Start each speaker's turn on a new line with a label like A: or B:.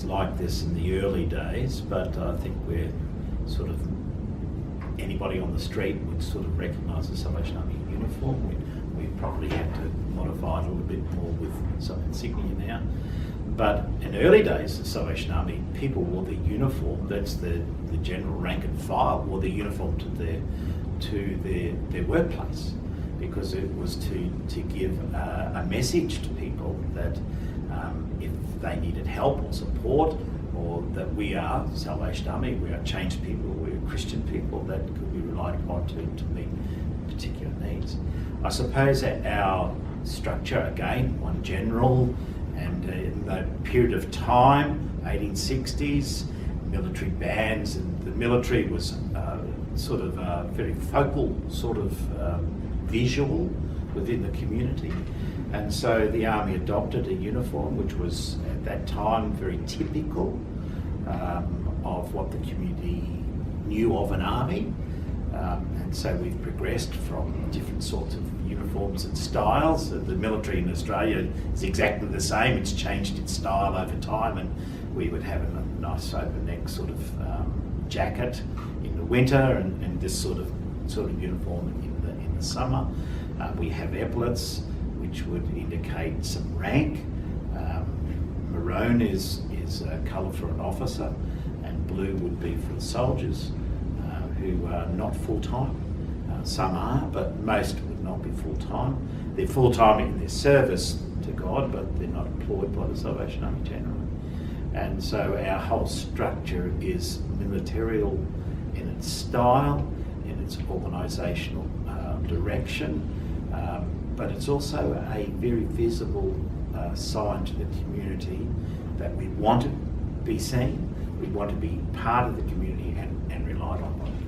A: like this in the early days, but I think we're sort of, anybody on the street would sort of recognise the Salvation Army uniform. We probably had to modify it a little bit more with some insignia now. But in the early days, the Salvation Army, people wore the uniform. That's the general rank and file wore the uniform to their workplace, because it was to give a message to people that if they needed help or support, or that we are Salvation Army, we are changed people, we're Christian people that could be relied upon to meet particular needs. I suppose that our structure, again, one general, and in that period of time, 1860s, military bands, and the military was sort of very focal sort of visual within the community. And so the army adopted a uniform which was at that time very typical of what the community knew of an army. And so we've progressed from different sorts of uniforms and styles. The military in Australia is exactly the same. It's changed its style over time, and we would have a nice over-neck sort of jacket in the winter, and this sort of uniform in the summer. We have epaulets, which would indicate some rank. Maroon is a colour for an officer, and blue would be for the soldiers who are not full-time. Some are, but most would not be full-time. They're full-time in their service to God, but they're not employed by the Salvation Army generally. And so our whole structure is militarial in its style, in its organisational direction, but it's also a very visible sign to the community that we want to be seen, we want to be part of the community and relied on by the community.